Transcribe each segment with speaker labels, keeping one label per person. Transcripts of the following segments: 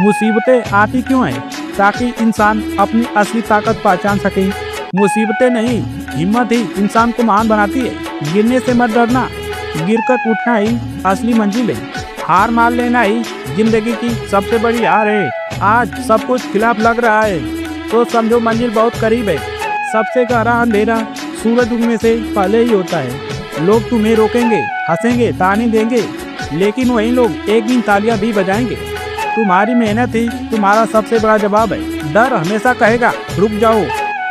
Speaker 1: मुसीबतें आती क्यों हैं? ताकि इंसान अपनी असली ताकत पहचान सके। मुसीबतें नहीं, हिम्मत ही इंसान को महान बनाती है। गिरने से मत डरना, गिरकर उठना ही असली मंजिल है। हार मान लेना ही जिंदगी की सबसे बड़ी हार है। आज सब कुछ खिलाफ लग रहा है तो समझो मंजिल बहुत करीब है। सबसे गहरा अंधेरा सूरज उगने से पहले ही होता है। लोग तुम्हें रोकेंगे, हंसेंगे, ताने देंगे, लेकिन वही लोग एक दिन तालियां भी बजाएंगे। तुम्हारी मेहनत ही तुम्हारा सबसे बड़ा जवाब है। डर हमेशा कहेगा रुक जाओ,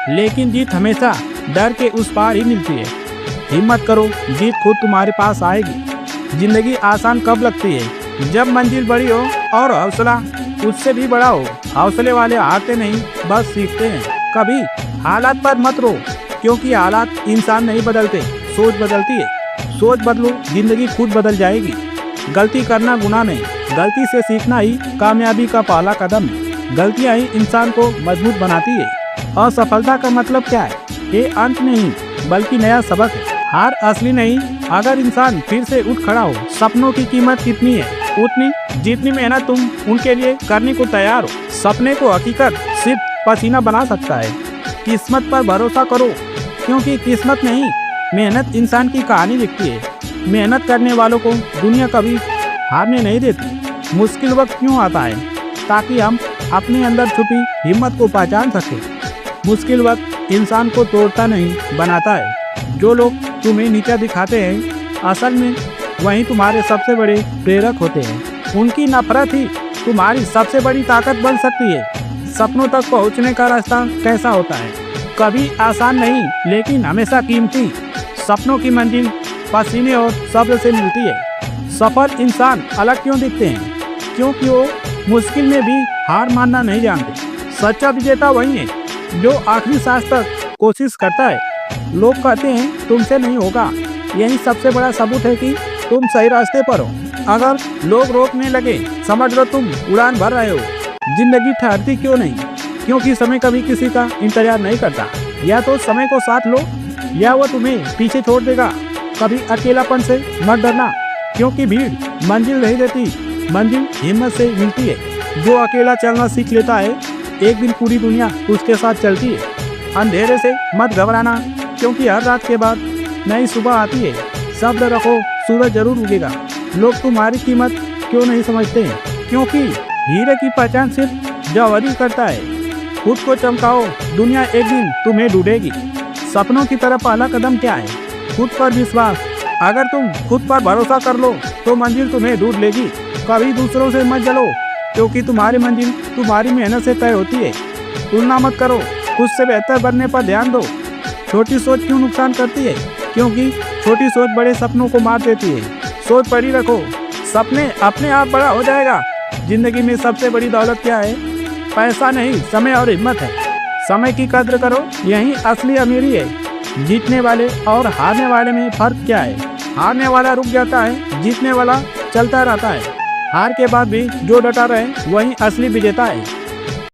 Speaker 1: लेकिन जीत हमेशा डर के उस पार ही मिलती है। हिम्मत करो, जीत खुद तुम्हारे पास आएगी। जिंदगी आसान कब लगती है? जब मंजिल बड़ी हो और हौसला उससे भी बड़ा हो। हौसले वाले हारते नहीं, बस सीखते हैं। कभी हालात पर मत रो, क्योंकि हालात इंसान नहीं बदलते, सोच बदलती है। सोच बदलो, जिंदगी खुद बदल जाएगी। गलती करना गुनाह नहीं, गलती से सीखना ही कामयाबी का पहला कदम है। गलतियां ही इंसान को मजबूत बनाती है। असफलता का मतलब क्या है? ये अंत नहीं, बल्कि नया सबक है। हार असली नहीं, अगर इंसान फिर से उठ खड़ा हो। सपनों की कीमत कितनी है? उतनी जितनी मेहनत तुम उनके लिए करने को तैयार हो। सपने को हकीकत सिर्फ पसीना बना सकता है। किस्मत पर भरोसा करो, क्योंकि किस्मत नहीं, मेहनत इंसान की कहानी लिखती है। मेहनत करने वालों को दुनिया कभी हारने नहीं देती। मुश्किल वक्त क्यों आता है? ताकि हम अपने अंदर छुपी हिम्मत को पहचान सकें। मुश्किल वक्त इंसान को तोड़ता नहीं, बनाता है। जो लोग तुम्हें नीचा दिखाते हैं, असल में वही तुम्हारे सबसे बड़े प्रेरक होते हैं। उनकी नफरत ही तुम्हारी सबसे बड़ी ताकत बन सकती है। सपनों तक पहुंचने का रास्ता कैसा होता है? कभी आसान नहीं, लेकिन हमेशा कीमती। सपनों की मंजिल पसीने और सब्र से मिलती है। सफल इंसान अलग क्यों दिखते हैं? क्योंकि वो मुश्किल में भी हार मानना नहीं जानते। सच्चा विजेता वही है जो आखिरी सांस तक कोशिश करता है। लोग कहते हैं तुमसे नहीं होगा, यही सबसे बड़ा सबूत है कि तुम सही रास्ते पर हो। अगर लोग रोकने लगे, समझ लो तुम उड़ान भर रहे हो। जिंदगी ठहरती क्यों नहीं? क्योंकि समय कभी किसी का इंतजार नहीं करता। या तो समय को साथ लो, या वो तुम्हें पीछे छोड़ देगा। कभी अकेलापन से मत डरना, क्योंकि भीड़ मंजिल नहीं देती, मंजिल हिम्मत से मिलती है। जो अकेला चलना सीख लेता है, एक दिन पूरी दुनिया उसके साथ चलती है। अंधेरे से मत घबराना, क्योंकि हर रात के बाद नई सुबह आती है। सब्र रखो, सूरज जरूर उगेगा। लोग तुम्हारी कीमत क्यों नहीं समझते हैं? क्योंकि हीरे की पहचान सिर्फ जौहरी करता है। खुद को चमकाओ, दुनिया एक दिन तुम्हें ढूंढेगी। सपनों की तरफ पहला कदम क्या है? खुद पर विश्वास। अगर तुम खुद पर भरोसा कर लो तो मंजिल तुम्हें ढूंढ लेगी। कभी दूसरों से मत जलो, क्योंकि तुम्हारी मंजिल तुम्हारी मेहनत से तय होती है। तुलना मत करो, खुद से बेहतर बनने पर ध्यान दो। छोटी सोच क्यों नुकसान करती है? क्योंकि छोटी सोच बड़े सपनों को मार देती है। सोच बड़ी रखो, सपने अपने आप बड़ा हो जाएगा। जिंदगी में सबसे बड़ी दौलत क्या है? पैसा नहीं, समय और हिम्मत है। समय की कद्र करो, यही असली अमीरी है। जीतने वाले और हारने वाले में फर्क क्या है? हारने वाला रुक जाता है, जीतने वाला चलता रहता है। हार के बाद भी जो डटा रहे वही असली विजेता है।